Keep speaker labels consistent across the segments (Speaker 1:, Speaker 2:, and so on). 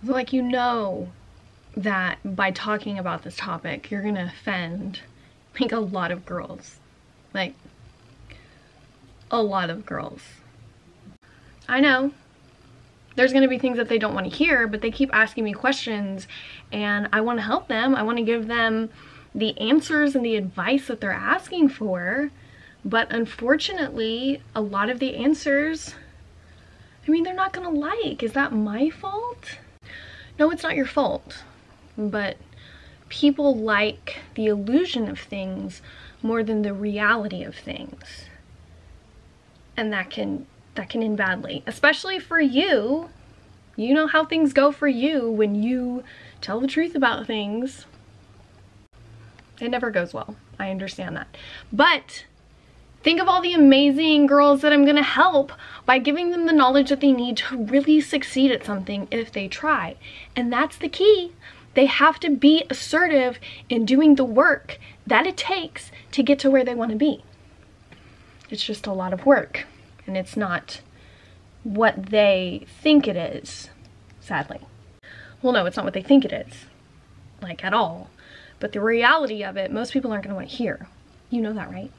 Speaker 1: So like, you know that by talking about this topic, you're gonna offend like a lot of girls. Like, a lot of girls. I know. There's gonna be things that they don't want to hear, but they keep asking me questions and I want to help them. I want to give them the answers and the advice that they're asking for. But unfortunately, a lot of the answers, I mean, they're not gonna like. Is that my fault? No, it's not your fault. But people like the illusion of things more than the reality of things. And that can end badly, especially for you. You know how things go for you when you tell the truth about things. It never goes well. I understand that. But think of all the amazing girls that I'm gonna help by giving them the knowledge that they need to really succeed at something if they try. And that's the key. They have to be assertive in doing the work that it takes to get to where they want to be. It's just a lot of work, and it's not what they think it is, sadly. Well, no, it's not what they think it is, like, at all. But the reality of it, most people aren't going to want to hear. You know that, right?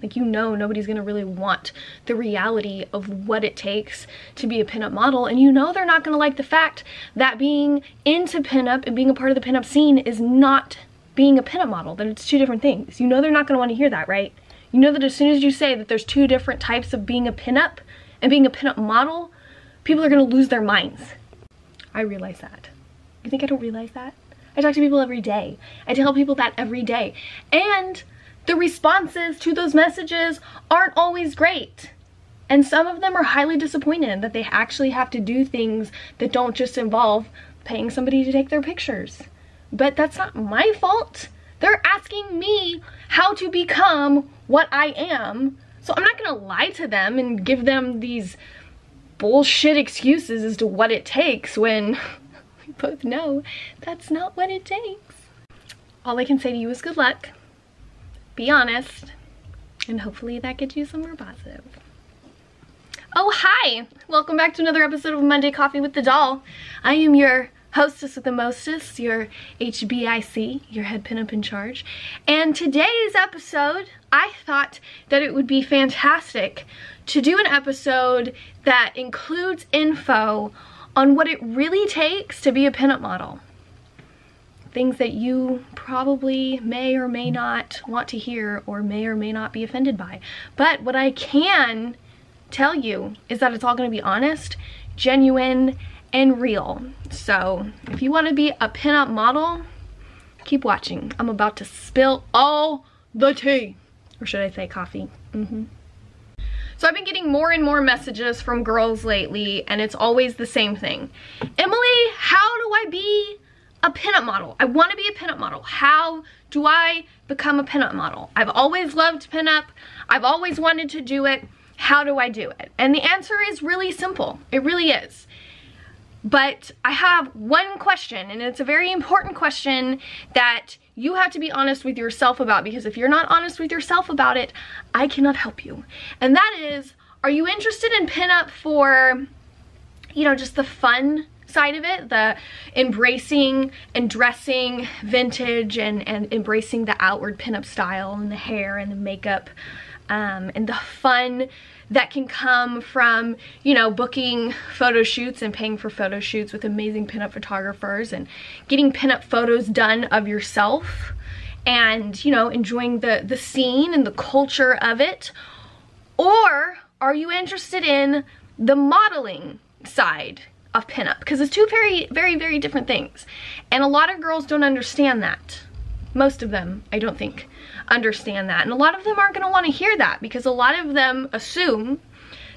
Speaker 1: Like, you know nobody's going to really want the reality of what it takes to be a pinup model, and you know they're not going to like the fact that being into pinup and being a part of the pinup scene is not being a pinup model, that it's two different things. You know they're not going to want to hear that, right? You know that as soon as you say that there's two different types of being a pinup and being a pinup model, people are going to lose their minds. I realize that. You think I don't realize that? I talk to people every day. I tell people that every day. And the responses to those messages aren't always great. And some of them are highly disappointed that they actually have to do things that don't just involve paying somebody to take their pictures. But that's not my fault. They're asking me how to become what I am. So I'm not gonna lie to them and give them these bullshit excuses as to what it takes when we both know that's not what it takes. All I can say to you is good luck. Be honest, and hopefully that gets you somewhere positive. Oh, hi! Welcome back to another episode of Monday Coffee with the Doll. I am your hostess with the mostest, your HBIC, your head pinup in charge. And today's episode, I thought that it would be fantastic to do an episode that includes info on what it really takes to be a pinup model. Things that you probably may or may not want to hear or may not be offended by. But what I can tell you is that it's all going to be honest, genuine, and real. So if you want to be a pinup model, keep watching. I'm about to spill all the tea. Or should I say coffee? So I've been getting more and more messages from girls lately, and it's always the same thing. Emily, how do I be a pinup model? I want to be a pinup model. How do I become a pinup model? I've always loved pinup. I've always wanted to do it. How do I do it? And the answer is really simple. It really is. But I have one question, and it's a very important question that you have to be honest with yourself about, because if you're not honest with yourself about it, I cannot help you. And that is, are you interested in pinup for, you know, just the fun side of it, the embracing and dressing vintage and embracing the outward pinup style and the hair and the makeup, and the fun that can come from, you know, booking photo shoots and paying for photo shoots with amazing pinup photographers and getting pinup photos done of yourself and, you know, enjoying the scene and the culture of it? Or are you interested in the modeling side of pinup? Because it's two very, very, very different things. And a lot of girls don't understand that. Most of them, I don't think, understand that. And a lot of them aren't going to want to hear that, because a lot of them assume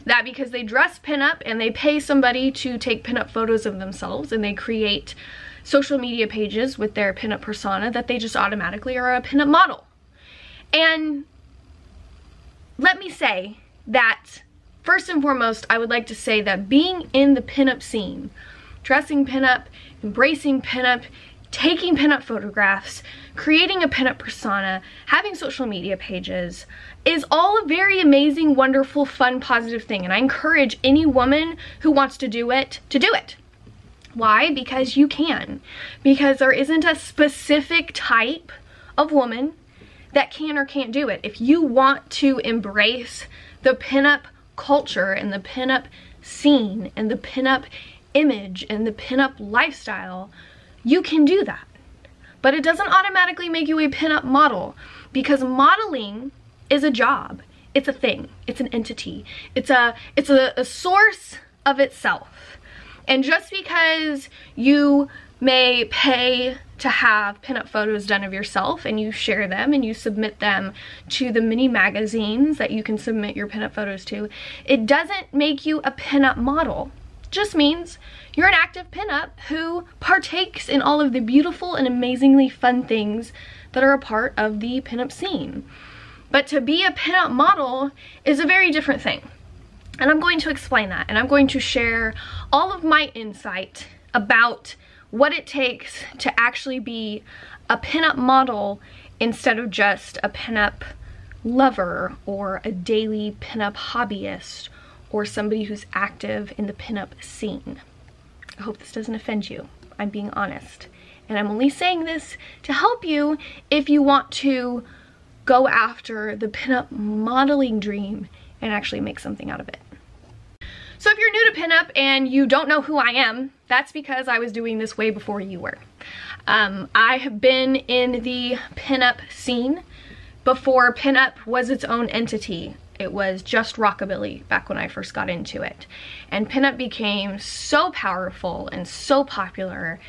Speaker 1: that because they dress pinup and they pay somebody to take pinup photos of themselves and they create social media pages with their pinup persona, that they just automatically are a pinup model. And let me say that, first and foremost, I would like to say that being in the pinup scene, dressing pinup, embracing pinup, taking pinup photographs, creating a pinup persona, having social media pages, is all a very amazing, wonderful, fun, positive thing. And I encourage any woman who wants to do it to do it. Why? Because you can. Because there isn't a specific type of woman that can or can't do it. If you want to embrace the pinup culture and the pinup scene and the pinup image and the pinup lifestyle, you can do that. But it doesn't automatically make you a pinup model, because modeling is a job. It's a thing. It's an entity. It's a source of itself. And just because you may pay to have pinup photos done of yourself and you share them and you submit them to the mini magazines that you can submit your pinup photos to, it doesn't make you a pinup model. It just means you're an active pinup who partakes in all of the beautiful and amazingly fun things that are a part of the pinup scene. But to be a pinup model is a very different thing. And I'm going to explain that, and I'm going to share all of my insight about what it takes to actually be a pinup model instead of just a pinup lover or a daily pinup hobbyist or somebody who's active in the pinup scene. I hope this doesn't offend you. I'm being honest. And I'm only saying this to help you if you want to go after the pinup modeling dream and actually make something out of it. So if you're new to pinup and you don't know who I am, that's because I was doing this way before you were. I have been in the pinup scene before pinup was its own entity. It was just rockabilly back when I first got into it. And pinup became so powerful and so popular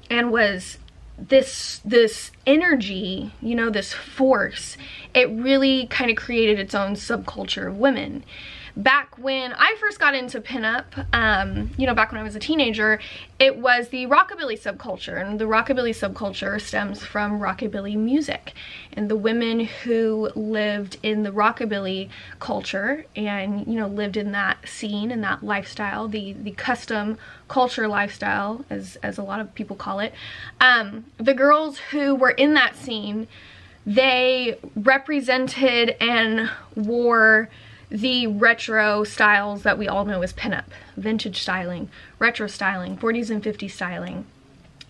Speaker 1: and was this energy, you know, this force. It really kind of created its own subculture of women. Back when I first got into pinup, you know, back when I was a teenager, it was the rockabilly subculture, and the rockabilly subculture stems from rockabilly music. And the women who lived in the rockabilly culture and, you know, lived in that scene and that lifestyle, the custom culture lifestyle, as a lot of people call it, the girls who were in that scene, they represented and wore the retro styles that we all know as pinup. Vintage styling, retro styling, 40s and 50s styling.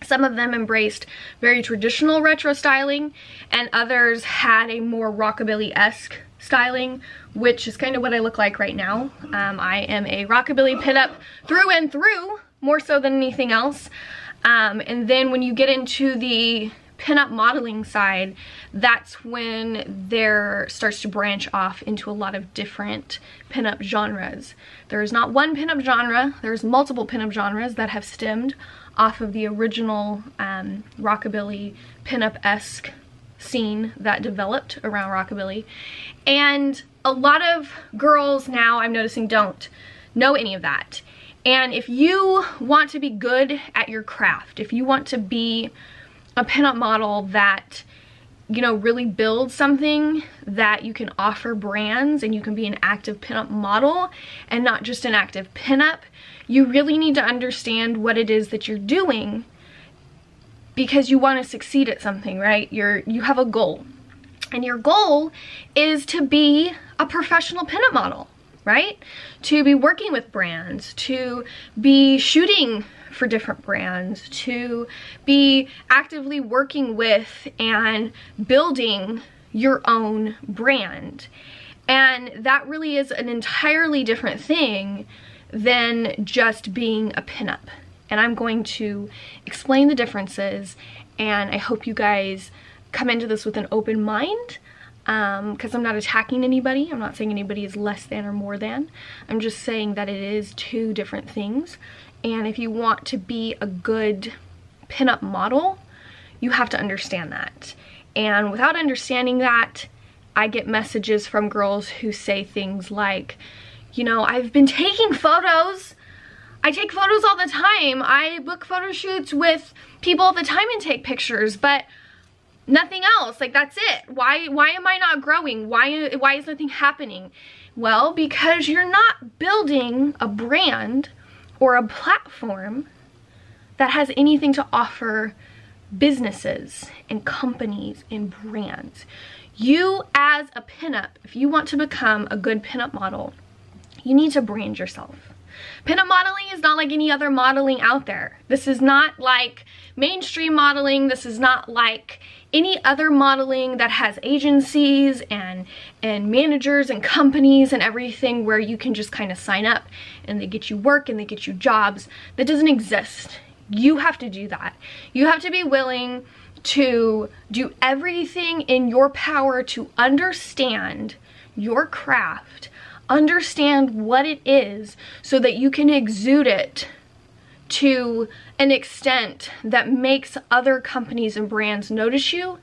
Speaker 1: Some of them embraced very traditional retro styling, and others had a more rockabilly-esque styling, which is kind of what I look like right now. I am a rockabilly pinup through and through, more so than anything else. And then when you get into the pinup modeling side, that's when there starts to branch off into a lot of different pinup genres. There is not one pinup genre, there's multiple pinup genres that have stemmed off of the original rockabilly pinup-esque scene that developed around rockabilly. And a lot of girls now, I'm noticing, don't know any of that. And if you want to be good at your craft, if you want to be a pinup model that, you know, really builds something that you can offer brands, and you can be an active pinup model and not just an active pinup, you really need to understand what it is that you're doing, because you want to succeed at something, right? You have a goal, and your goal is to be a professional pinup model, right? To be working with brands, to be shooting for different brands, to be actively working with and building your own brand. And that really is an entirely different thing than just being a pinup. And I'm going to explain the differences, and I hope you guys come into this with an open mind, because I'm not attacking anybody. I'm not saying anybody is less than or more than. I'm just saying that it is two different things. And if you want to be a good pinup model, you have to understand that. And without understanding that, I get messages from girls who say things like, you know, I've been taking photos. I take photos all the time. I book photo shoots with people all the time and take pictures, but nothing else. Like, that's it. Why am I not growing? Why is nothing happening? Well, because you're not building a brand or a platform that has anything to offer businesses and companies and brands. You as a pinup, if you want to become a good pinup model, you need to brand yourself. Pinup modeling is not like any other modeling out there. This is not like mainstream modeling. This is not like any other modeling that has agencies and managers and companies and everything where you can just kind of sign up and they get you work and they get you jobs. That doesn't exist. You have to do that. You have to be willing to do everything in your power to understand your craft, understand what it is, so that you can exude it to an extent that makes other companies and brands notice you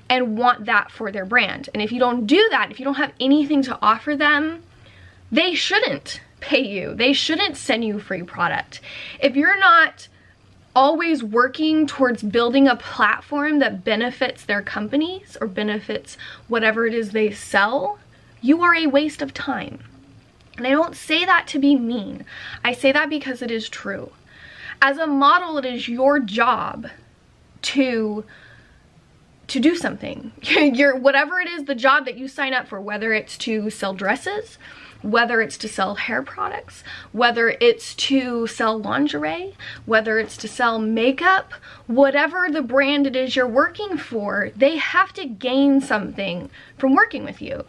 Speaker 1: and want that for their brand. And if you don't do that, if you don't have anything to offer them, they shouldn't pay you. They shouldn't send you free product. If you're not always working towards building a platform that benefits their companies or benefits whatever it is they sell, you are a waste of time. And I don't say that to be mean. I say that because it is true. As a model, it is your job to do something. Whatever it is, the job that you sign up for, whether it's to sell dresses, whether it's to sell hair products, whether it's to sell lingerie, whether it's to sell makeup, whatever the brand it is you're working for, they have to gain something from working with you.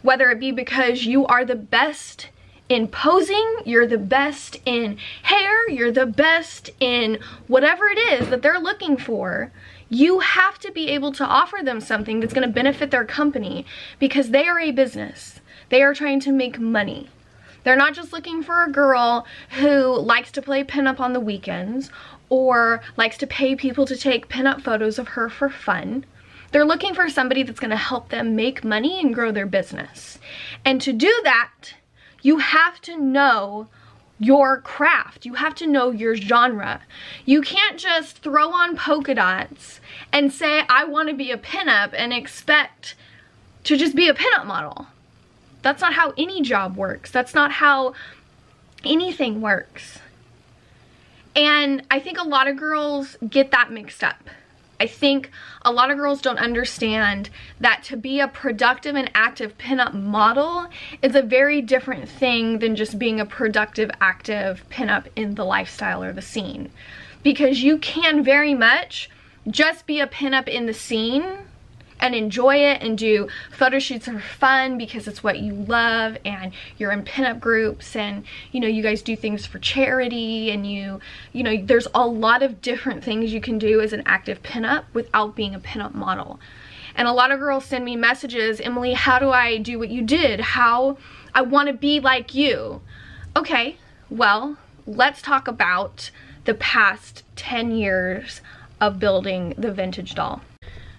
Speaker 1: Whether it be because you are the best in posing, you're the best in hair, you're the best in whatever it is that they're looking for, you have to be able to offer them something that's going to benefit their company, because they are a business. They are trying to make money. They're not just looking for a girl who likes to play pinup on the weekends or likes to pay people to take pinup photos of her for fun. They're looking for somebody that's going to help them make money and grow their business. And to do that, you have to know your craft. You have to know your genre. You can't just throw on polka dots and say, I want to be a pinup, and expect to just be a pinup model. That's not how any job works. That's not how anything works. And I think a lot of girls get that mixed up. I think a lot of girls don't understand that to be a productive and active pinup model is a very different thing than just being a productive, active pinup in the lifestyle or the scene. Because you can very much just be a pinup in the scene and enjoy it and do photo shoots for fun because it's what you love, and you're in pinup groups, and you guys do things for charity, and you know there's a lot of different things you can do as an active pinup without being a pinup model. And a lot of girls send me messages, Emily, how do I do what you did? How I want to be like you. Okay, well, let's talk about the past 10 years of building the vintage doll.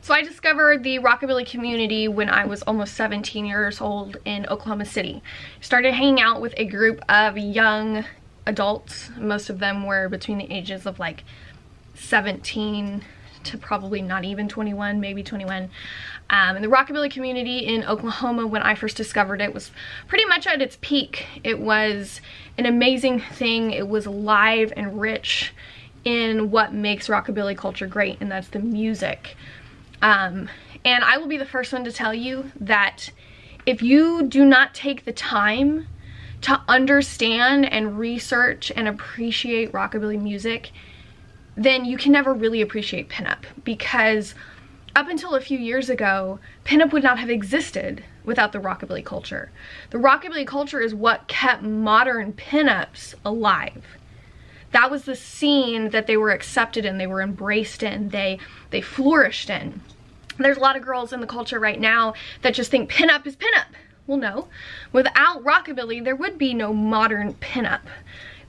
Speaker 1: So I discovered the rockabilly community when I was almost 17 years old in Oklahoma City. Started hanging out with a group of young adults. Most of them were between the ages of like 17 to probably not even 21, maybe 21. And the rockabilly community in Oklahoma, when I first discovered it, was pretty much at its peak. It was an amazing thing. It was live and rich in what makes rockabilly culture great, and that's the music. And I will be the first one to tell you that if you do not take the time to understand and research and appreciate rockabilly music, then you can never really appreciate pinup, because up until a few years ago, pinup would not have existed without the rockabilly culture. The rockabilly culture is what kept modern pinups alive. That was the scene that they were accepted in, they were embraced in, they flourished in. There's a lot of girls in the culture right now that just think pinup is pinup. Well, no. Without rockabilly, there would be no modern pinup.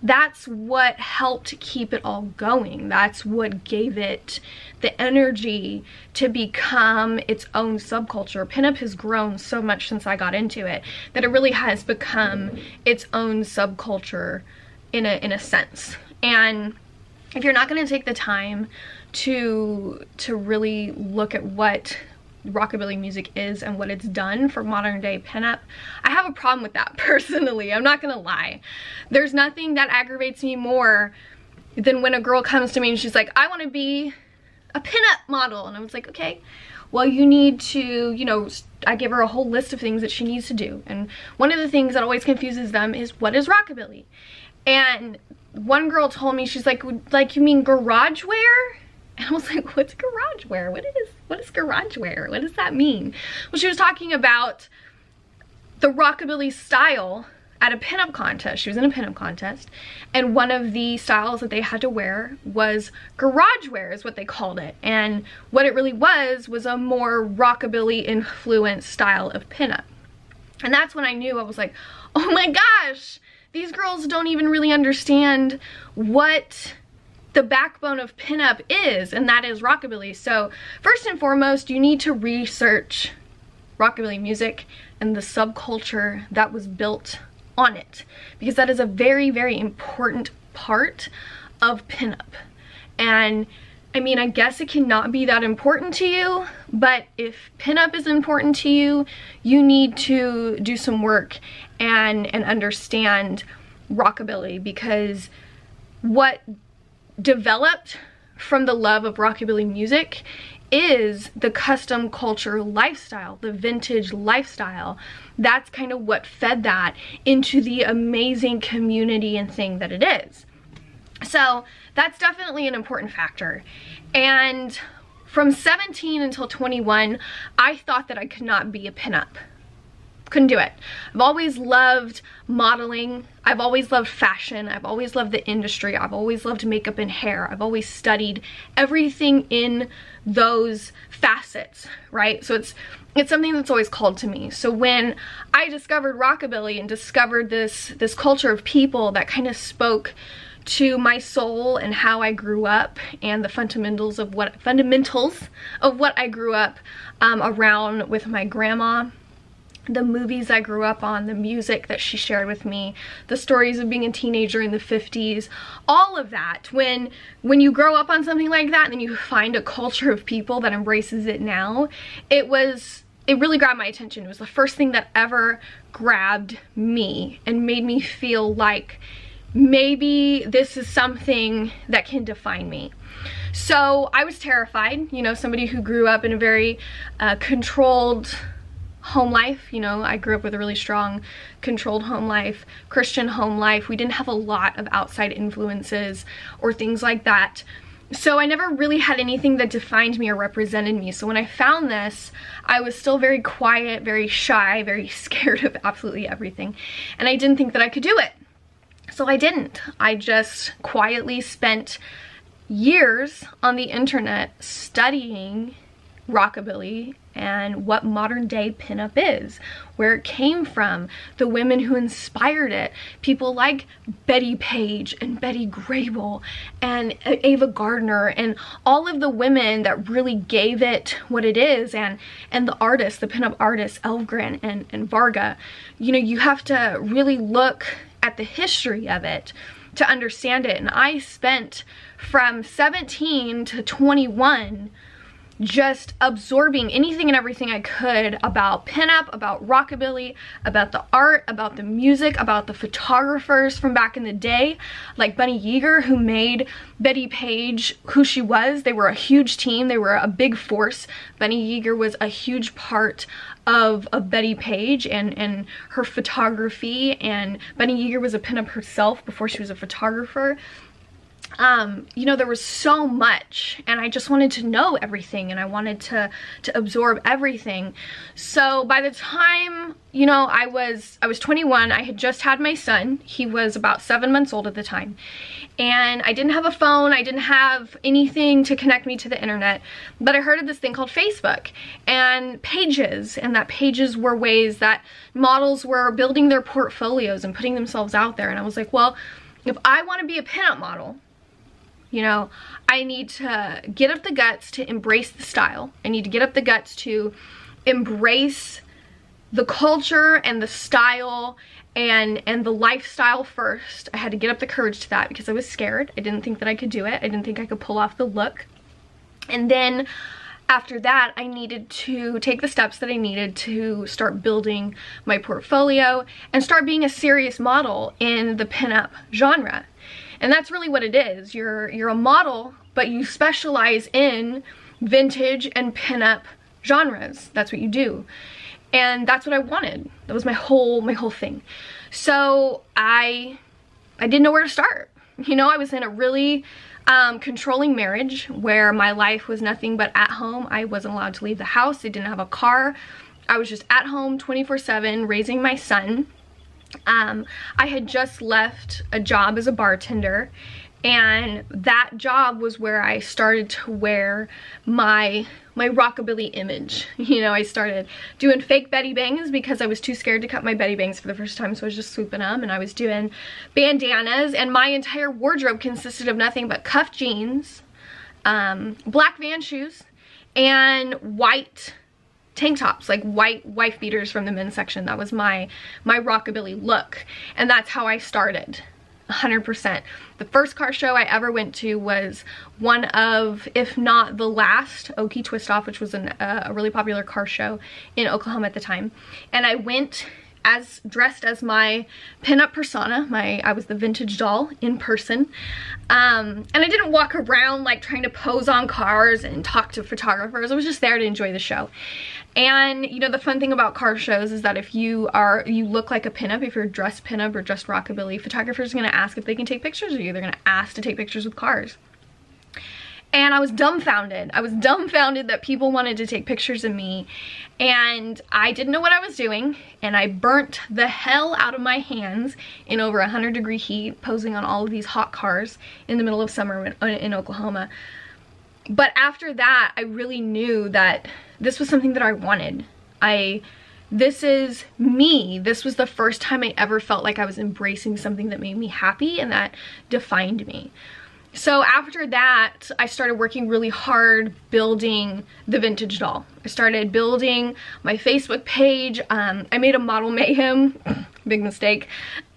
Speaker 1: That's what helped keep it all going. That's what gave it the energy to become its own subculture. Pinup has grown so much since I got into it that it really has become its own subculture in a sense. And if you're not going to take the time to really look at what rockabilly music is and what it's done for modern day pinup, I have a problem with that personally. I'm not gonna lie. There's nothing that aggravates me more than when a girl comes to me and she's like, I want to be a pinup model, and I was like, okay, well, you need to, you know, I give her a whole list of things that she needs to do, and one of the things that always confuses them is, what is rockabilly? And one girl told me, she's like you mean garage wear? And I was like, what's garage wear? What is garage wear? What does that mean? Well, she was talking about the rockabilly style at a pinup contest. She was in a pinup contest, and one of the styles that they had to wear was garage wear, is what they called it. And what it really was a more rockabilly influenced style of pinup. And that's when I knew, I was like, oh my gosh, these girls don't even really understand what the backbone of pinup is, and that is rockabilly. So first and foremost, you need to research rockabilly music and the subculture that was built on it, because that is a very, very important part of pinup. And I mean, I guess it cannot be that important to you, but if pinup is important to you, you need to do some work and understand rockabilly, because what developed from the love of rockabilly music is the custom culture lifestyle, the vintage lifestyle. That's kind of what fed that into the amazing community and thing that it is. So that's definitely an important factor. And from 17 until 21, I thought that I could not be a pinup. Couldn't do it. I've always loved modeling. I've always loved fashion. I've always loved the industry. I've always loved makeup and hair. I've always studied everything in those facets, right? So it's something that's always called to me. So when I discovered rockabilly and discovered this culture of people that kind of spoke to my soul and how I grew up, and the fundamentals of what I grew up around with my grandma, the movies I grew up on, the music that she shared with me, the stories of being a teenager in the 50s, all of that. When you grow up on something like that and then you find a culture of people that embraces it now, it really grabbed my attention. It was the first thing that ever grabbed me and made me feel like maybe this is something that can define me. So I was terrified, you know, somebody who grew up in a very controlled home life. You know, I grew up with a really strong controlled home life, Christian home life. We didn't have a lot of outside influences or things like that. So I never really had anything that defined me or represented me. So when I found this, I was still very quiet, very shy, very scared of absolutely everything. And I didn't think that I could do it. So I didn't. I just quietly spent years on the internet studying rockabilly and what modern day pinup is, where it came from, the women who inspired it, people like Betty Page and Betty Grable and Ava Gardner, and all of the women that really gave it what it is, and the artists, the pinup artists, Elfgren and Varga. You know, you have to really look at the history of it to understand it. And I spent from 17 to 21 just absorbing anything and everything I could about pinup, about rockabilly, about the art, about the music, about the photographers from back in the day, like Bunny Yeager, who made Betty Page who she was. They were a huge team. They were a big force. Bunny Yeager was a huge part of Betty Page and her photography, and Bunny Yeager was a pinup herself before she was a photographer. You know, there was so much, and I just wanted to know everything, and I wanted to absorb everything. So by the time, you know, I was 21, I had just had my son. He was about 7 months old at the time, and I didn't have a phone. I didn't have anything to connect me to the internet, but I heard of this thing called Facebook and pages, and that pages were ways that models were building their portfolios and putting themselves out there. And I was like, well, if I want to be a pinup model, you know, I need to get up the guts to embrace the style. I need to get up the guts to embrace the culture and the style and the lifestyle first. I had to get up the courage to that because I was scared. I didn't think that I could do it. I didn't think I could pull off the look. And then after that, I needed to take the steps that I needed to start building my portfolio and start being a serious model in the pinup genre. And that's really what it is. You're a model, but you specialize in vintage and pinup genres. That's what you do. And that's what I wanted. That was my whole thing. So I didn't know where to start. You know, I was in a really controlling marriage where my life was nothing but at home. I wasn't allowed to leave the house. I didn't have a car. I was just at home 24/7 raising my son. I had just left a job as a bartender, and that job was where I started to wear my rockabilly image. You know, I started doing fake Betty bangs because I was too scared to cut my Betty bangs for the first time, so I was just swooping them, and I was doing bandanas, and my entire wardrobe consisted of nothing but cuffed jeans, black Van shoes, and white tank tops, like white wife beaters from the men's section. That was my rockabilly look, and that's how I started. 100%. The first car show I ever went to was one of, if not the last, Okie Twist Off, which was a really popular car show in Oklahoma at the time. And I went dressed as my pinup persona. I was the vintage doll in person. And I didn't walk around like trying to pose on cars and talk to photographers. I was just there to enjoy the show. And you know, the fun thing about car shows is that if you look like a pinup, if you're dressed pinup or dressed rockabilly, photographers are gonna ask if they can take pictures of you. They're gonna ask to take pictures with cars. And I was dumbfounded. I was dumbfounded that people wanted to take pictures of me, and I didn't know what I was doing, and I burnt the hell out of my hands in over 100-degree heat, posing on all of these hot cars in the middle of summer in Oklahoma. But after that, I really knew that this was something that I wanted. This is me. This was the first time I ever felt like I was embracing something that made me happy and that defined me. So after that, I started working really hard building the vintage doll. I started building my Facebook page. I made a Model Mayhem, big mistake.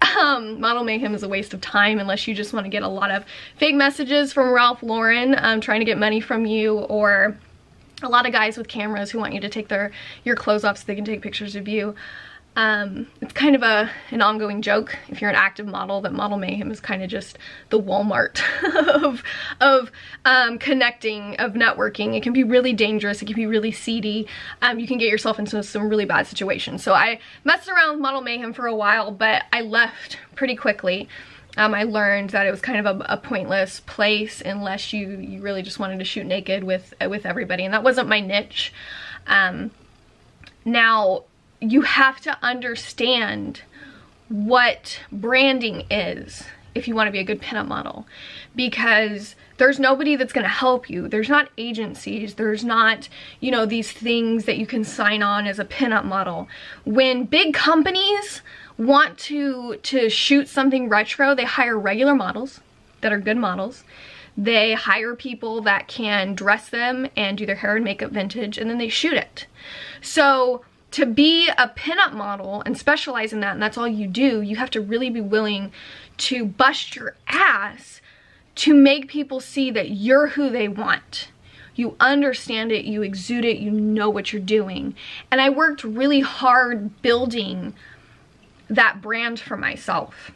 Speaker 1: Model Mayhem is a waste of time unless you just want to get a lot of fake messages from Ralph Lauren trying to get money from you, or a lot of guys with cameras who want you to take your clothes off so they can take pictures of you. It's kind of an ongoing joke if you're an active model that Model Mayhem is kind of just the Walmart of connecting, of networking. It can be really dangerous. It can be really seedy. You can get yourself into some really bad situations. So I messed around with Model Mayhem for a while, but I left pretty quickly. I learned that it was kind of a pointless place unless you really just wanted to shoot naked with everybody, and that wasn't my niche. Now, you have to understand what branding is if you want to be a good pinup model, because there's nobody that's going to help you. There's not agencies. There's not, you know, these things that you can sign on as a pinup model. When big companies want to shoot something retro, they hire regular models that are good models. They hire people that can dress them and do their hair and makeup vintage, and then they shoot it. So to be a pinup model and specialize in that, and that's all you do, you have to really be willing to bust your ass to make people see that you're who they want. you understand it, you exude it, you know what you're doing. And I worked really hard building that brand for myself.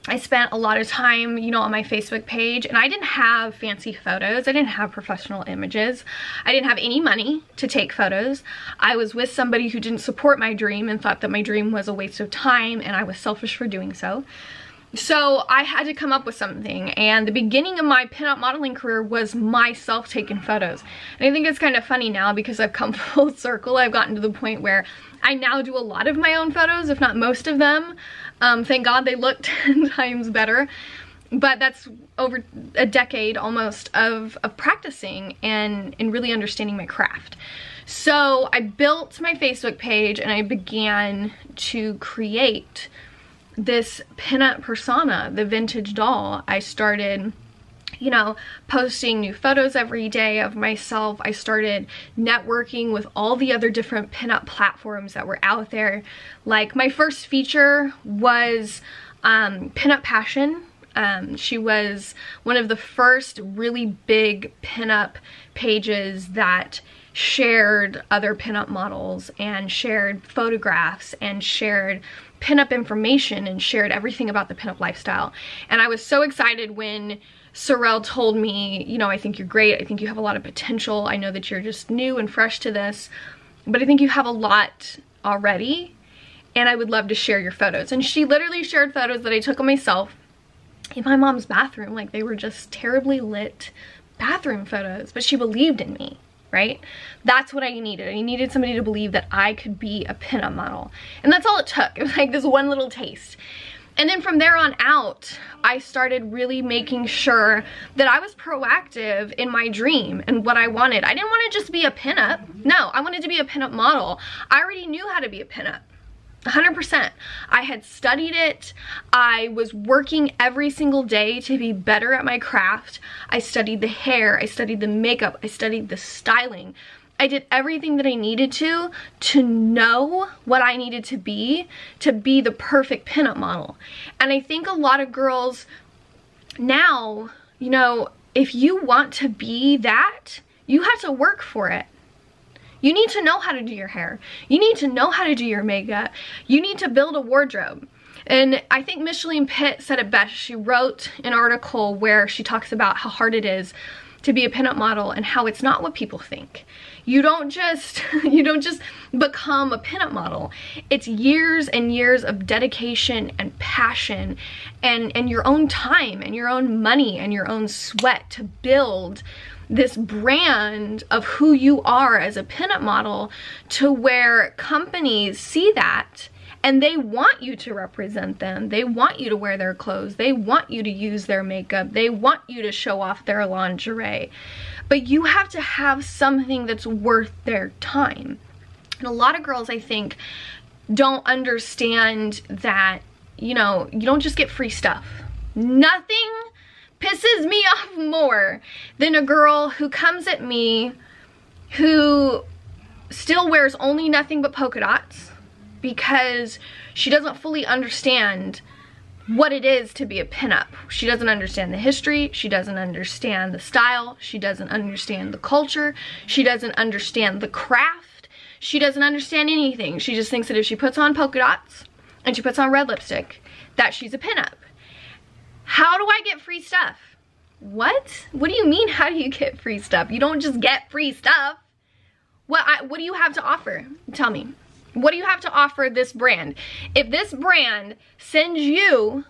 Speaker 1: I spent a lot of time, you know, on my Facebook page, and I didn't have fancy photos. I didn't have professional images. I didn't have any money to take photos. I was with somebody who didn't support my dream and thought that my dream was a waste of time, and I was selfish for doing so. So I had to come up with something, and the beginning of my pinup modeling career was myself taking photos. And I think it's kind of funny now because I've come full circle. I've gotten to the point where I now do a lot of my own photos, if not most of them. Thank God they look 10 times better. But that's over a decade almost of practicing and really understanding my craft. So I built my Facebook page and I began to create this pinup persona, the vintage doll. I started, you know, posting new photos every day of myself. I started networking with all the other different pinup platforms that were out there. Like, my first feature was Pinup Passion. She was one of the first really big pinup pages that shared other pinup models and shared photographs and shared pinup information and shared everything about the pinup lifestyle. And I was so excited when Sorrel told me, you know, I think you're great. I think you have a lot of potential. I know that you're just new and fresh to this, but I think you have a lot already, and I would love to share your photos. And she literally shared photos that I took of myself in my mom's bathroom. Like, they were just terribly lit bathroom photos, but she believed in me, right? That's what I needed. I needed somebody to believe that I could be a pinup model. And that's all it took. It was like this one little taste. And then from there on out, I started really making sure that I was proactive in my dream and what I wanted. I didn't want to just be a pinup. No, I wanted to be a pinup model. I already knew how to be a pinup. 100%. I had studied it. I was working every single day to be better at my craft. I studied the hair. I studied the makeup. I studied the styling. I did everything that I needed to know what I needed to be the perfect pinup model. And I think a lot of girls now, you know, if you want to be that, you have to work for it. You need to know how to do your hair. You need to know how to do your makeup. You need to build a wardrobe. And I think Micheline Pitt said it best. She wrote an article where she talks about how hard it is to be a pinup model and how it's not what people think. You don't just become a pinup model. It's years and years of dedication and passion and your own time and your own money and your own sweat to build this brand of who you are as a pinup model, to where companies see that and they want you to represent them. They want you to wear their clothes. They want you to use their makeup. They want you to show off their lingerie. But you have to have something that's worth their time. And a lot of girls, I think, don't understand that, you know, you don't just get free stuff. Nothing pisses me off more than a girl who comes at me who still wears only nothing but polka dots because she doesn't fully understand what it is to be a pinup. She doesn't understand the history, she doesn't understand the style, she doesn't understand the culture, she doesn't understand the craft, she doesn't understand anything. She just thinks that if she puts on polka dots and she puts on red lipstick, that she's a pinup. How do I get free stuff? What? What do you mean, how do you get free stuff? You don't just get free stuff. What do you have to offer? Tell me. What do you have to offer this brand? If this brand sends you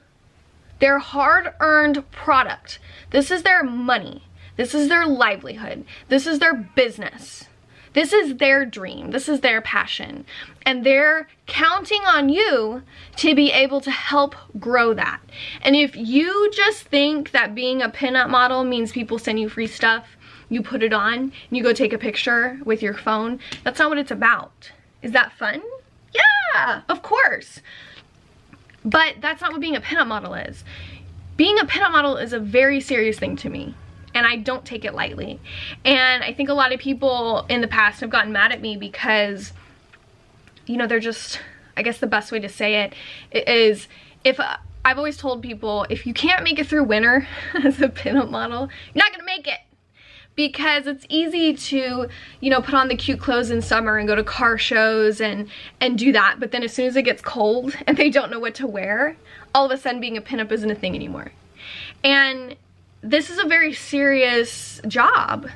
Speaker 1: their hard-earned product, this is their money, this is their livelihood, this is their business, this is their dream, this is their passion, and they're counting on you to be able to help grow that. And if you just think that being a pinup model means people send you free stuff, you put it on, and you go take a picture with your phone, that's not what it's about. Is that fun? Yeah, of course. But that's not what being a pinup model is. Being a pinup model is a very serious thing to me, and I don't take it lightly. And I think a lot of people in the past have gotten mad at me because, you know, they're just, I guess the best way to say it is, if I've always told people, if you can't make it through winter as a pinup model, you're not gonna make it. because it's easy to, you know, put on the cute clothes in summer and go to car shows and do that, but then as soon as it gets cold and they don't know what to wear, all of a sudden being a pinup isn't a thing anymore. And this is a very serious job.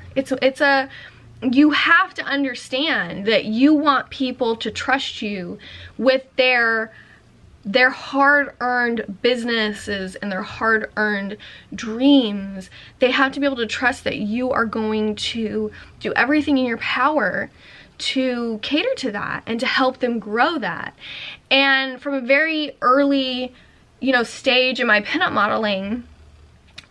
Speaker 1: You have to understand that you want people to trust you with their hard-earned businesses and their hard-earned dreams. They have to be able to trust that you are going to do everything in your power to cater to that and to help them grow that. And from a very early, you know, stage in my pinup modeling,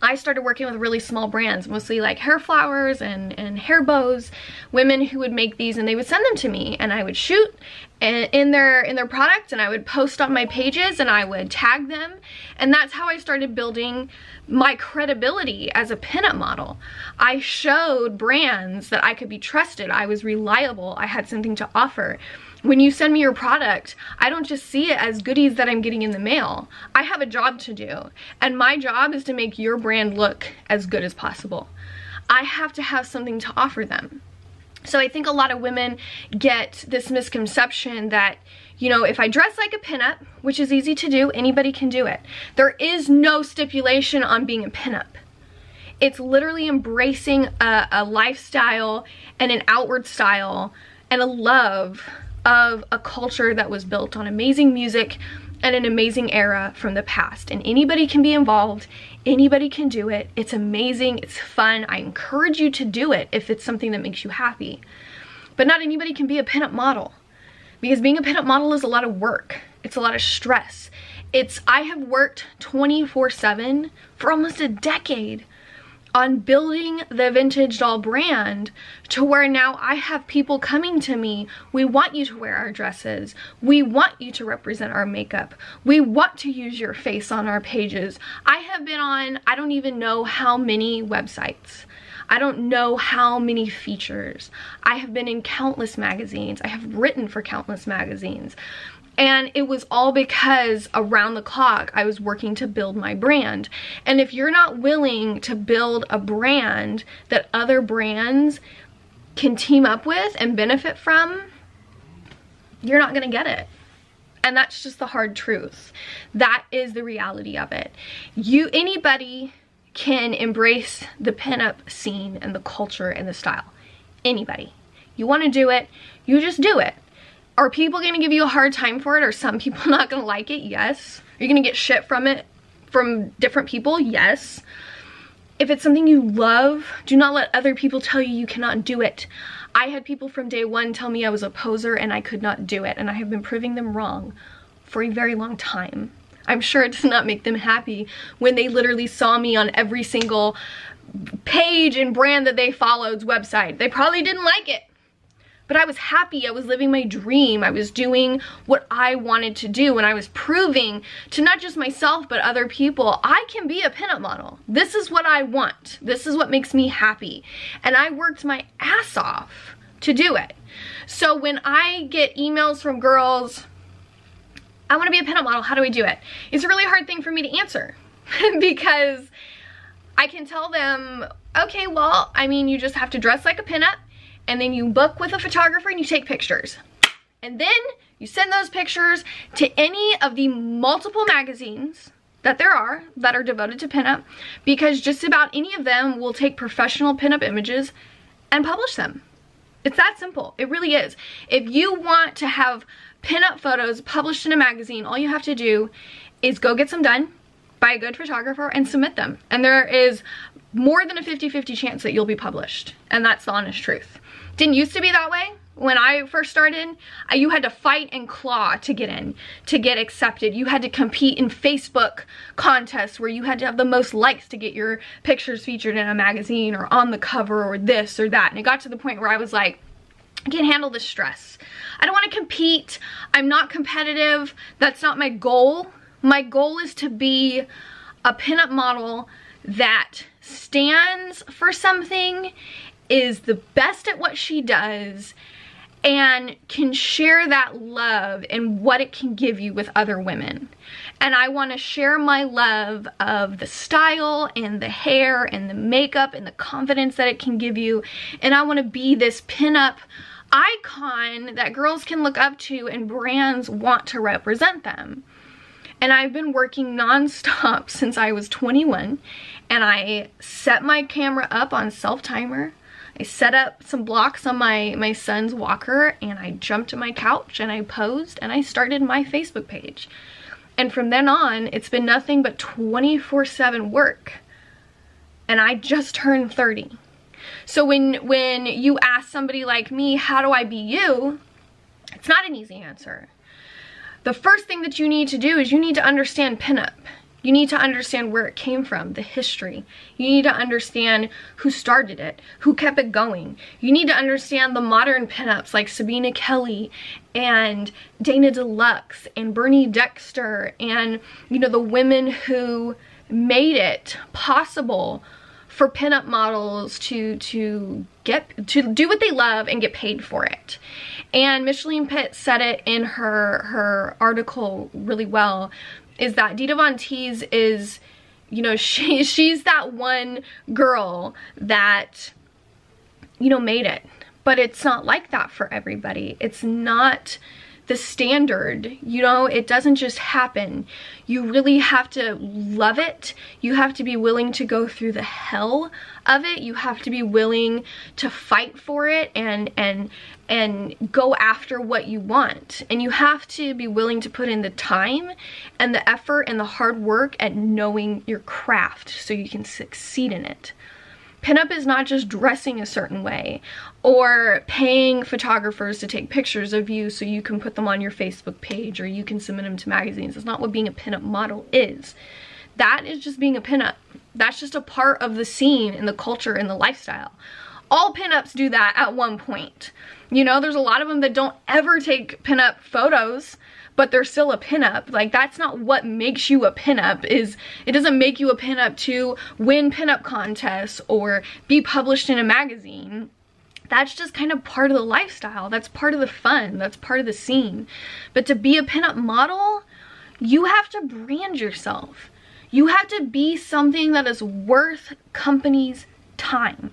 Speaker 1: I started working with really small brands, mostly like hair flowers and hair bows, women who would make these, and they would send them to me, and I would shoot in their product, and I would post on my pages, and I would tag them, and that's how I started building my credibility as a pinup model. I showed brands that I could be trusted, I was reliable, I had something to offer. When you send me your product, I don't just see it as goodies that I'm getting in the mail. I have a job to do, and my job is to make your brand look as good as possible. I have to have something to offer them. So I think a lot of women get this misconception that, you know, if I dress like a pinup, which is easy to do, anybody can do it. There is no stipulation on being a pinup. It's literally embracing a lifestyle and an outward style and a love of a culture that was built on amazing music and an amazing era from the past. And anybody can be involved, anybody can do it. It's amazing, it's fun. I encourage you to do it if it's something that makes you happy. But not anybody can be a pinup model, because being a pinup model is a lot of work. It's a lot of stress. I have worked 24/7 for almost a decade on building the Vintage Doll brand to where now I have people coming to me. We want you to wear our dresses. We want you to represent our makeup. We want to use your face on our pages. I have been on, I don't even know how many websites. I don't know how many features. I have been in countless magazines. I have written for countless magazines. And it was all because around the clock I was working to build my brand. And if you're not willing to build a brand that other brands can team up with and benefit from, you're not gonna get it. And that's just the hard truth. That is the reality of it. Anybody can embrace the pinup scene and the culture and the style. Anybody. You wanna do it, you just do it. Are people gonna give you a hard time for it? Are some people not gonna like it? Yes. Are you gonna get shit from it from different people? Yes. If it's something you love, do not let other people tell you you cannot do it. I had people from day one tell me I was a poser and I could not do it, and I have been proving them wrong for a very long time. I'm sure it does not make them happy when they literally saw me on every single page and brand that they followed's website. They probably didn't like it. But I was happy, I was living my dream, I was doing what I wanted to do, and I was proving to not just myself but other people, I can be a pinup model. This is what I want. This is what makes me happy. And I worked my ass off to do it. So when I get emails from girls, I want to be a pinup model, how do I do it? It's a really hard thing for me to answer because I can tell them, okay, well, I mean, you just have to dress like a pinup, and then you book with a photographer and you take pictures. And then you send those pictures to any of the multiple magazines that there are that are devoted to pinup, because just about any of them will take professional pinup images and publish them. It's that simple. It really is. If you want to have pinup photos published in a magazine, all you have to do is go get some done by a good photographer and submit them. And there is more than a 50-50 chance that you'll be published. And that's the honest truth. Didn't used to be that way. When I first started, you had to fight and claw to get in, to get accepted. You had to compete in Facebook contests where you had to have the most likes to get your pictures featured in a magazine or on the cover or this or that. And it got to the point where I was like, I can't handle this stress. I don't want to compete. I'm not competitive. That's not my goal. My goal is to be a pinup model that stands for something, is the best at what she does, and can share that love and what it can give you with other women. And I want to share my love of the style and the hair and the makeup and the confidence that it can give you. And I want to be this pinup icon that girls can look up to and brands want to represent them. And I've been working non-stop since I was 21, and I set my camera up on self-timer. I set up some blocks on my son's walker, and I jumped to my couch and I posed and I started my Facebook page. And from then on, it's been nothing but 24/7 work. And I just turned 30. So when you ask somebody like me, how do I be you? It's not an easy answer. The first thing that you need to do is you need to understand pinup. You need to understand where it came from, the history. You need to understand who started it, who kept it going. You need to understand the modern pinups like Sabina Kelly and Dana Deluxe and Bernie Dexter and, you know, the women who made it possible for pinup models to do what they love and get paid for it. And Micheline Pitt said it in her article really well, is that Dita Von Teese is, you know, she's that one girl that, you know, made it. But it's not like that for everybody. It's not the standard, you know, it doesn't just happen. You really have to love it. You have to be willing to go through the hell of it. You have to be willing to fight for it and go after what you want. And you have to be willing to put in the time and the effort and the hard work at knowing your craft so you can succeed in it. Pinup is not just dressing a certain way or paying photographers to take pictures of you so you can put them on your Facebook page or you can submit them to magazines. That's not what being a pinup model is. That is just being a pinup. That's just a part of the scene and the culture and the lifestyle. All pinups do that at one point. You know, there's a lot of them that don't ever take pinup photos, but they're still a pinup. Like, that's not what makes you a pinup. It doesn't make you a pinup to win pinup contests or be published in a magazine. That's just kind of part of the lifestyle. That's part of the fun. That's part of the scene. But to be a pinup model, you have to brand yourself. You have to be something that is worth companies' time.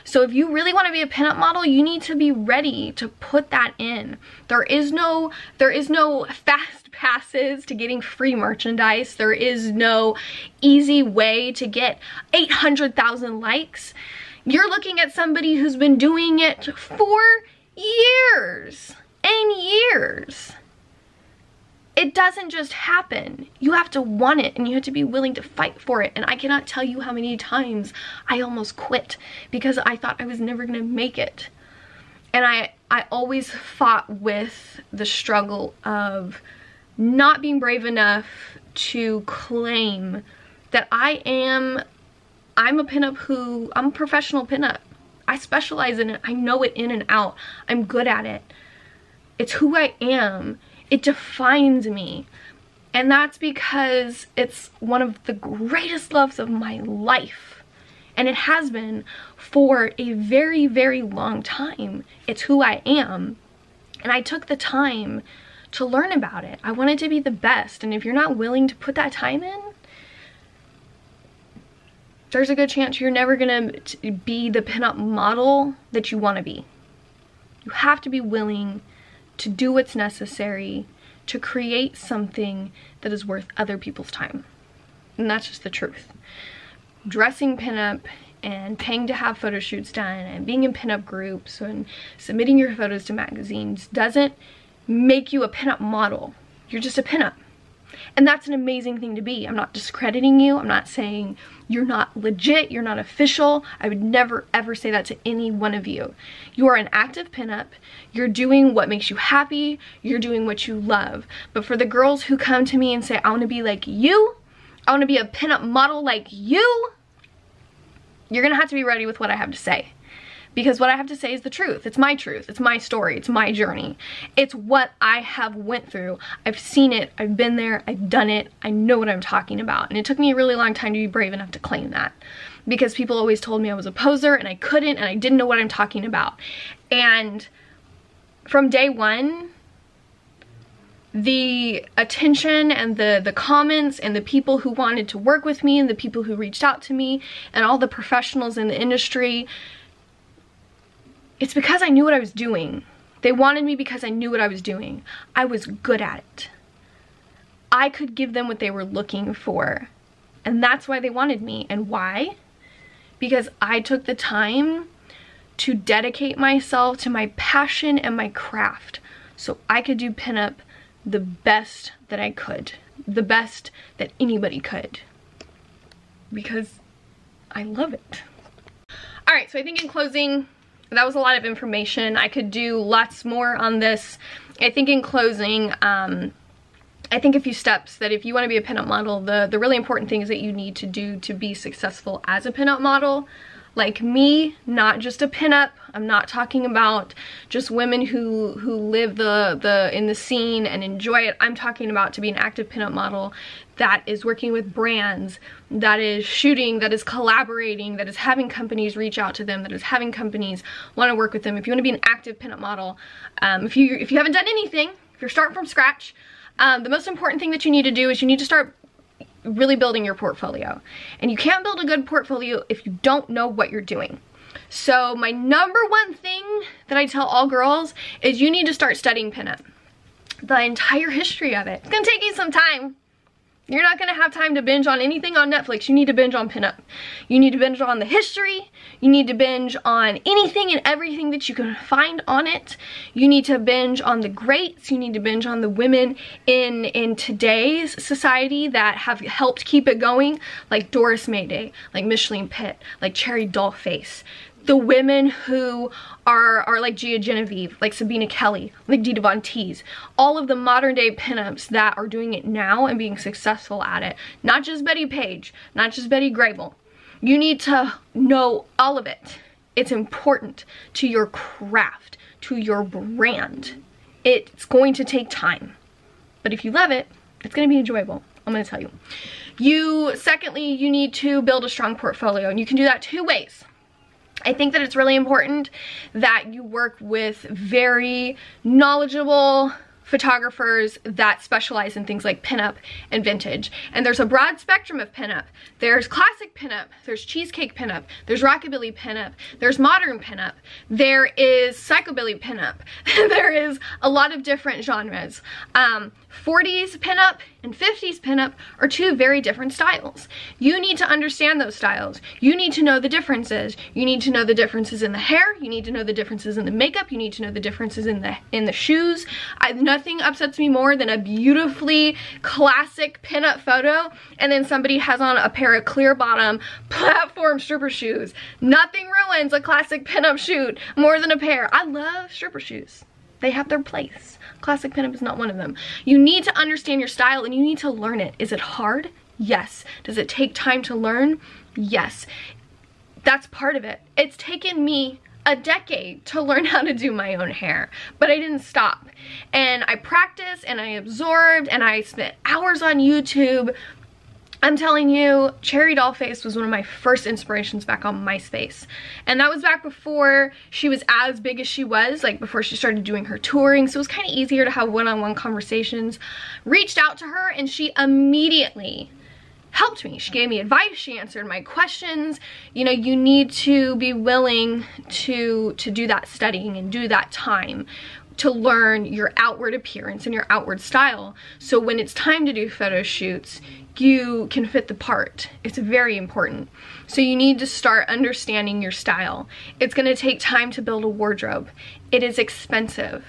Speaker 1: So if you really want to be a pinup model, you need to be ready to put that in. There is no fast passes to getting free merchandise. There is no easy way to get 800,000 likes. You're looking at somebody who's been doing it for years and years. It doesn't just happen. You have to want it and you have to be willing to fight for it. And I cannot tell you how many times I almost quit because I thought I was never gonna make it. And I always fought with the struggle of not being brave enough to claim that I'm a pinup I'm a professional pinup. I specialize in it. I know it in and out. I'm good at it. It's who I am. It defines me. And that's because it's one of the greatest loves of my life. And it has been for a very, very long time. It's who I am. And I took the time to learn about it. I wanted to be the best. And if you're not willing to put that time in, there's a good chance you're never gonna be the pinup model that you wanna be. You have to be willing to do what's necessary to create something that is worth other people's time. And that's just the truth. Dressing pinup and paying to have photo shoots done and being in pinup groups and submitting your photos to magazines doesn't make you a pinup model. You're just a pinup. And that's an amazing thing to be. I'm not discrediting you. I'm not saying you're not legit, you're not official. I would never ever say that to any one of you. You are an active pinup. You're doing what makes you happy. You're doing what you love. But for the girls who come to me and say, I want to be like you, I want to be a pinup model like you, you're going to have to be ready with what I have to say. Because what I have to say is the truth. It's my truth. It's my story. It's my journey. It's what I have went through. I've seen it. I've been there. I've done it. I know what I'm talking about. And it took me a really long time to be brave enough to claim that. Because people always told me I was a poser and I couldn't and I didn't know what I'm talking about. And from day one, the attention and the comments and the people who wanted to work with me and the people who reached out to me and all the professionals in the industry, it's because I knew what I was doing. They wanted me because I knew what I was doing. I was good at it. I could give them what they were looking for. And that's why they wanted me. And why? Because I took the time to dedicate myself to my passion and my craft so I could do pinup the best that I could, the best that anybody could, because I love it. All right, so I think in closing, that was a lot of information. I could do lots more on this. I think in closing, I think a few steps that if you want to be a pinup model, the really important things that you need to do to be successful as a pinup model, like me, not just a pinup. I'm not talking about just women who live in the scene and enjoy it. I'm talking about to be an active pinup model that is working with brands, that is shooting, that is collaborating, that is having companies reach out to them, that is having companies want to work with them. If you want to be an active pinup model, if you haven't done anything, if you're starting from scratch, the most important thing that you need to do is you need to start really building your portfolio. And you can't build a good portfolio if you don't know what you're doing. So my number one thing that I tell all girls is you need to start studying pinup. The entire history of it. It's gonna take you some time. You're not gonna have time to binge on anything on Netflix. You need to binge on pinup. You need to binge on the history. You need to binge on anything and everything that you can find on it. You need to binge on the greats. You need to binge on the women in today's society that have helped keep it going, like Doris Mayday, like Micheline Pitt, like Cherry Dollface. The women who are like Gia Genevieve, like Sabina Kelly, like Dita Von Teese. All of the modern day pinups that are doing it now and being successful at it. Not just Betty Page, not just Betty Grable. You need to know all of it. It's important to your craft, to your brand. It's going to take time. But if you love it, it's going to be enjoyable. I'm going to tell you. Secondly, you need to build a strong portfolio. And you can do that two ways. I think that it's really important that you work with very knowledgeable photographers that specialize in things like pinup and vintage. And there's a broad spectrum of pinup. There's classic pinup, there's cheesecake pinup, there's rockabilly pinup, there's modern pinup, there is psychobilly pinup, there is a lot of different genres. 40s pinup and 50s pinup are two very different styles. You need to understand those styles. You need to know the differences. You need to know the differences in the hair. You need to know the differences in the makeup. You need to know the differences in the shoes. Nothing upsets me more than a beautifully classic pinup photo and then somebody has on a pair of clear bottom platform stripper shoes. Nothing ruins a classic pinup shoot more than a pair. I love stripper shoes. They have their place. Classic pinup is not one of them. You need to understand your style and you need to learn it. Is it hard? Yes. Does it take time to learn? Yes. That's part of it. It's taken me a decade to learn how to do my own hair, but I didn't stop. And I practiced and I absorbed and I spent hours on YouTube. I'm telling you, Cherry Dollface was one of my first inspirations back on MySpace. And that was back before she was as big as she was, like before she started doing her touring. So it was kind of easier to have one-on-one conversations. Reached out to her and she immediately helped me. She gave me advice, she answered my questions. You know, you need to be willing to do that studying and do that time to learn your outward appearance and your outward style. So when it's time to do photo shoots, you can fit the part. It's very important. So you need to start understanding your style. It's gonna take time to build a wardrobe. It is expensive.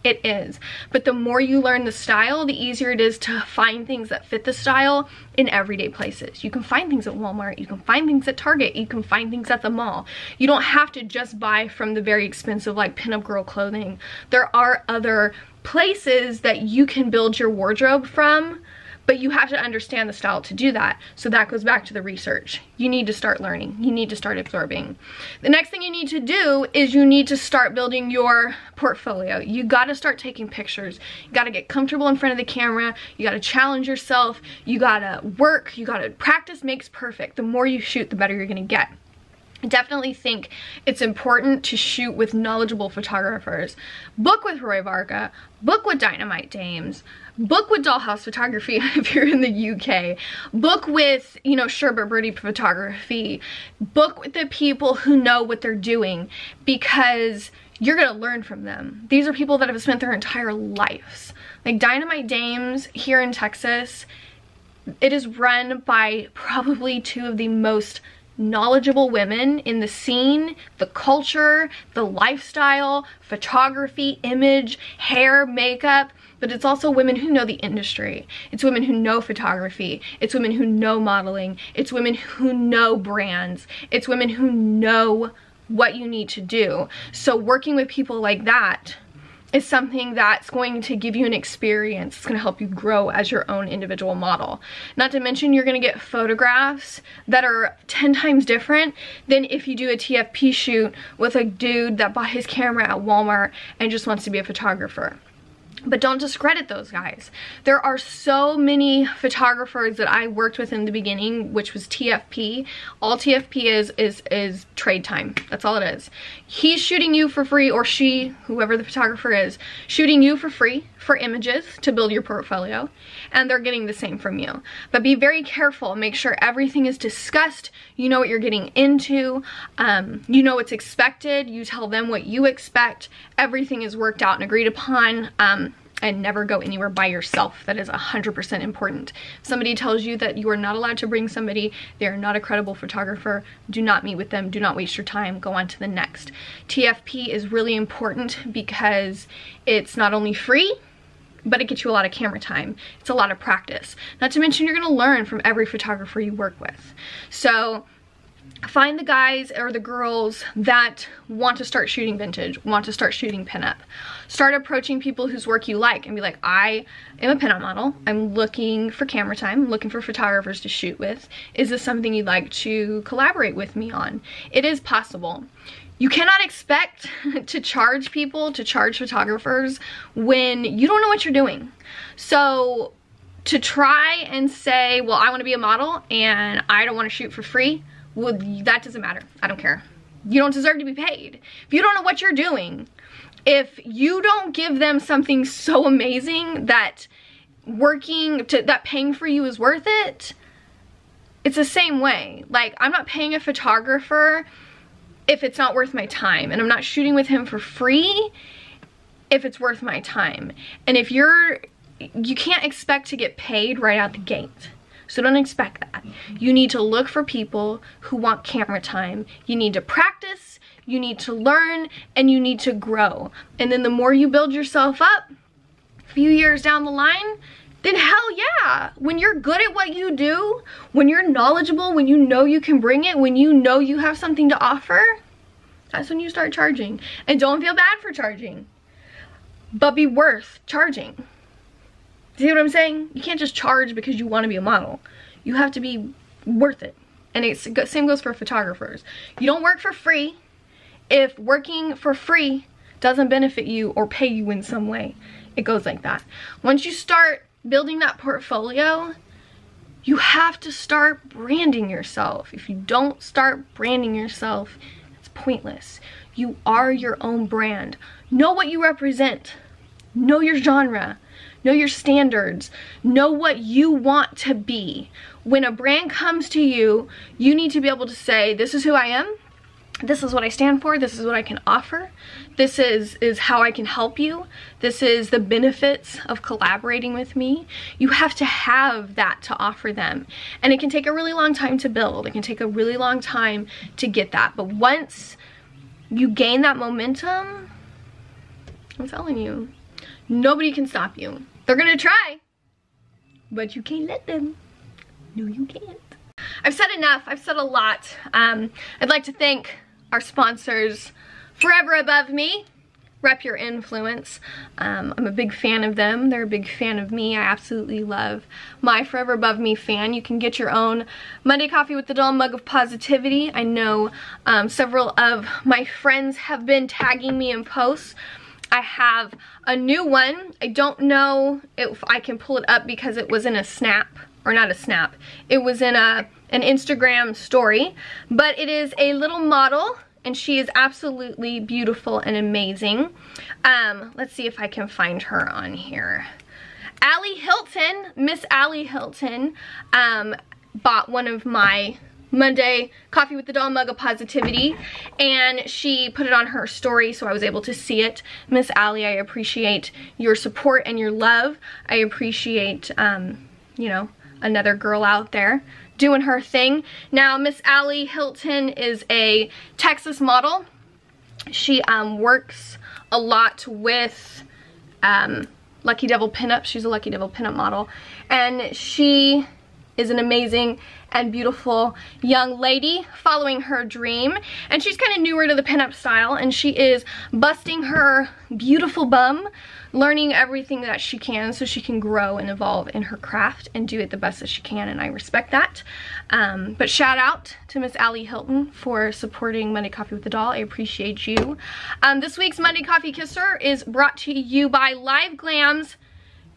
Speaker 1: It is. But the more you learn the style, the easier it is to find things that fit the style in everyday places. You can find things at Walmart, you can find things at Target, you can find things at the mall. You don't have to just buy from the very expensive like pinup girl clothing. There are other places that you can build your wardrobe from, but you have to understand the style to do that. So that goes back to the research. You need to start learning. You need to start absorbing. The next thing you need to do is you need to start building your portfolio. You gotta start taking pictures. You gotta get comfortable in front of the camera. You gotta challenge yourself. You gotta work. You gotta practice makes perfect. The more you shoot, the better you're gonna get. I definitely think it's important to shoot with knowledgeable photographers. Book with Roy Varga, book with Dynamite Dames, book with Dollhouse Photography if you're in the UK, book with, you know, Sherbert Birdie Photography, book with the people who know what they're doing, because you're gonna learn from them. These are people that have spent their entire lives. Like Dynamite Dames here in Texas, it is run by probably two of the most knowledgeable women in the scene, the culture, the lifestyle, photography, image, hair, makeup, but it's also women who know the industry. It's women who know photography. It's women who know modeling. It's women who know brands. It's women who know what you need to do. So working with people like that is something that's going to give you an experience. It's going to help you grow as your own individual model. Not to mention, you're going to get photographs that are 10 times different than if you do a TFP shoot with a dude that bought his camera at Walmart and just wants to be a photographer. But don't discredit those guys. There are so many photographers that I worked with in the beginning, which was TFP. All TFP is trade time. That's all it is. He's shooting you for free, or she, whoever the photographer is, shooting you for free for images to build your portfolio, and they're getting the same from you. But be very careful. Make sure everything is discussed. You know what you're getting into. You know what's expected. You tell them what you expect. Everything is worked out and agreed upon. And never go anywhere by yourself. That is 100% important. If somebody tells you that you are not allowed to bring somebody, they are not a credible photographer, do not meet with them, do not waste your time, go on to the next. TFP is really important because it's not only free, but it gets you a lot of camera time. It's a lot of practice. Not to mention, you're gonna learn from every photographer you work with. So find the guys or the girls that want to start shooting vintage, want to start shooting pinup. Start approaching people whose work you like and be like, I am a pinup model. I'm looking for camera time. I'm looking for photographers to shoot with. Is this something you'd like to collaborate with me on? It is possible. You cannot expect to charge people, to charge photographers when you don't know what you're doing. So to try and say, well, I want to be a model and I don't want to shoot for free, well, that doesn't matter. I don't care. You don't deserve to be paid. If you don't know what you're doing, if you don't give them something so amazing that that paying for you is worth it, it's the same way. Like, I'm not paying a photographer if it's not worth my time, and I'm not shooting with him for free if it's worth my time. And if you can't expect to get paid right out the gate. So don't expect that. You need to look for people who want camera time. You need to practice, you need to learn, and you need to grow. And then the more you build yourself up, a few years down the line, then hell yeah. When you're good at what you do, when you're knowledgeable, when you know you can bring it, when you know you have something to offer, that's when you start charging. And don't feel bad for charging, but be worth charging. See what I'm saying? You can't just charge because you want to be a model. You have to be worth it. And same goes for photographers. You don't work for free if working for free doesn't benefit you or pay you in some way. It goes like that. Once you start building that portfolio, you have to start branding yourself. If you don't start branding yourself, it's pointless. You are your own brand. Know what you represent. Know your genre. Know your standards. Know what you want to be. When a brand comes to you, you need to be able to say, this is who I am. This is what I stand for. This is what I can offer. This is how I can help you. This is the benefits of collaborating with me. You have to have that to offer them. And it can take a really long time to build. It can take a really long time to get that. But once you gain that momentum, I'm telling you, nobody can stop you. They're gonna try, but you can't let them. No, you can't. I've said enough. I've said a lot. I'd like to thank our sponsors, Forever Above Me, Rep Your Influence. I'm a big fan of them. They're a big fan of me. I absolutely love my Forever Above Me fan. You can get your own Monday Coffee with the Dull Mug of Positivity. I know several of my friends have been tagging me in posts. I have a new one. I don't know if I can pull it up because it was in a snap or not a snap. It was in an Instagram story, but it is a little model, and she is absolutely beautiful and amazing. Let's see if I can find her on here. Allie Hilton, Miss Allie Hilton, bought one of my Monday Coffee with the Doll mug of positivity, and she put it on her story, so I was able to see it. Miss Allie, I appreciate your support and your love. I appreciate, you know, another girl out there doing her thing. Now, Miss Allie Hilton is a Texas model. She works a lot with Lucky Devil Pinup. She's a Lucky Devil Pinup model, and she is an amazing and beautiful young lady following her dream, and she's kind of newer to the pinup style, and she is busting her beautiful bum, learning everything that she can so she can grow and evolve in her craft and do it the best that she can, and I respect that. But shout out to Miss Allie Hilton for supporting Monday Coffee with the Doll. I appreciate you. This week's Monday Coffee Kisser is brought to you by Live Glam's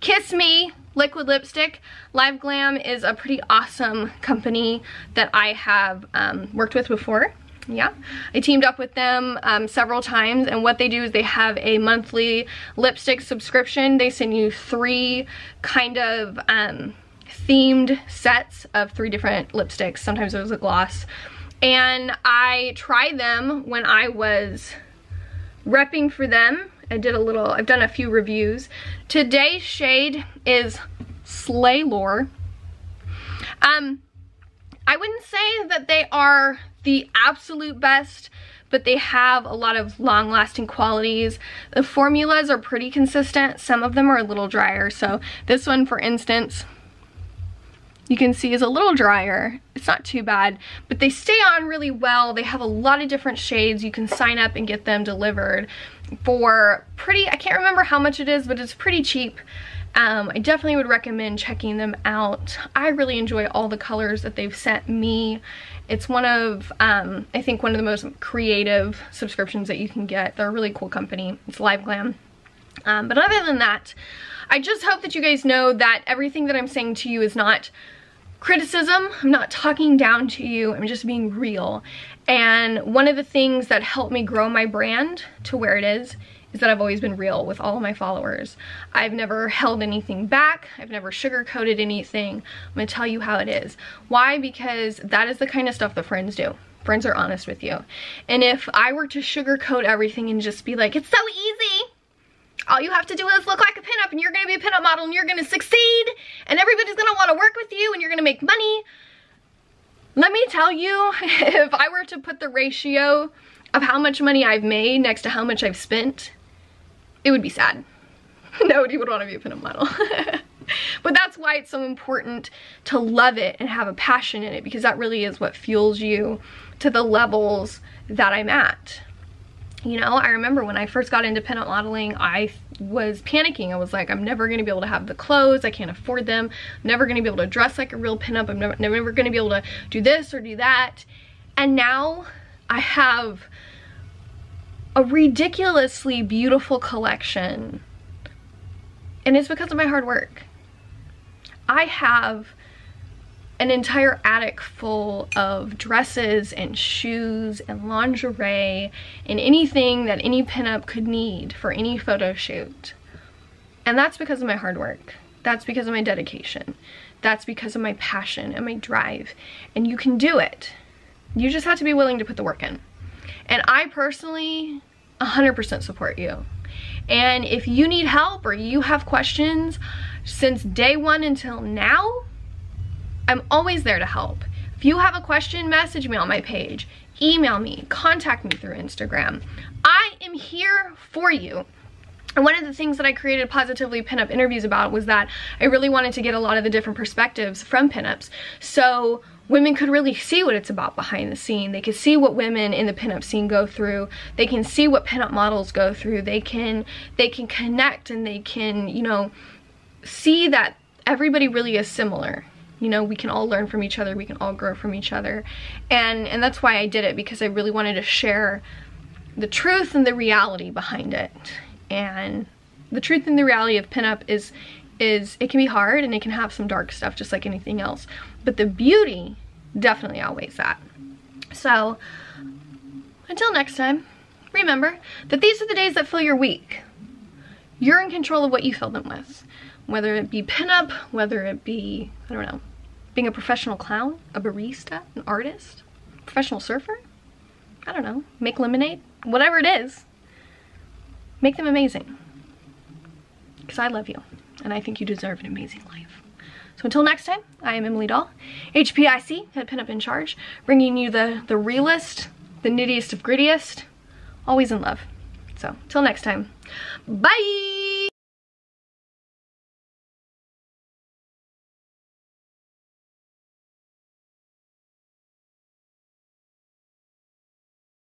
Speaker 1: Kiss Me liquid lipstick. Live Glam is a pretty awesome company that I have worked with before. Yeah, I teamed up with them several times, and what they do is they have a monthly lipstick subscription. They send you 3 kind of themed sets of 3 different lipsticks. Sometimes it was a gloss, and I tried them when I was repping for them. I've done a few reviews. Today's shade is Slay Lore. I wouldn't say that they are the absolute best, but they have a lot of long-lasting qualities. The formulas are pretty consistent. Some of them are a little drier. So this one, for instance, you can see is a little drier. It's not too bad, but they stay on really well. They have a lot of different shades. You can sign up and get them delivered for pretty, I can't remember how much it is, but it's pretty cheap. I definitely would recommend checking them out. I really enjoy all the colors that they've sent me. It's one of, I think one of the most creative subscriptions that you can get. They're a really cool company. It's Live Glam. But other than that, I just hope that you guys know that everything that I'm saying to you is not criticism. I'm not talking down to you. I'm just being real. And one of the things that helped me grow my brand to where it is that I've always been real with all of my followers. I've never held anything back. I've never sugarcoated anything. I'm gonna tell you how it is. Why? Because that is the kind of stuff that friends do. Friends are honest with you. And if I were to sugarcoat everything and just be like, it's so easy, all you have to do is look like a pinup and you're gonna be a pinup model and you're gonna succeed and everybody's gonna wanna work with you and you're gonna make money. Let me tell you, if I were to put the ratio of how much money I've made next to how much I've spent, it would be sad. Nobody would want to be a pinup model. But that's why it's so important to love it and have a passion in it, because that really is what fuels you to the levels that I'm at. You know, I remember when I first got into pinup modeling, I was panicking. I was like, I'm never going to be able to have the clothes. I can't afford them. I'm never going to be able to dress like a real pinup. I'm never going to be able to do this or do that. And now I have a ridiculously beautiful collection, and it's because of my hard work. I have an entire attic full of dresses and shoes and lingerie and anything that any pinup could need for any photo shoot. And that's because of my hard work. That's because of my dedication. That's because of my passion and my drive. And you can do it. You just have to be willing to put the work in. And I personally 100% support you. And if you need help or you have questions, since day one until now, I'm always there to help. If you have a question, message me on my page, email me, contact me through Instagram. I am here for you. And one of the things that I created Positively Pinup interviews about was that I really wanted to get a lot of the different perspectives from pinups, so women could really see what it's about behind the scene. They could see what women in the pinup scene go through. They can see what pinup models go through. They can connect, and they can, you know, see that everybody really is similar. You know, we can all learn from each other. We can all grow from each other. And that's why I did it, because I really wanted to share the truth and the reality behind it. And the truth and the reality of pinup is is it can be hard and it can have some dark stuff just like anything else. But the beauty definitely outweighs that. So until next time, remember that these are the days that fill your week. You're in control of what you fill them with. Whether it be pinup, whether it be, I don't know, being a professional clown, a barista, an artist, professional surfer, I don't know, make lemonade, whatever it is, make them amazing. Because I love you, and I think you deserve an amazing life. So until next time, I am Emily Dahl, HPIC, Head Pinup in Charge, bringing you the realest, the nittiest of grittiest, always in love. So, till next time, bye!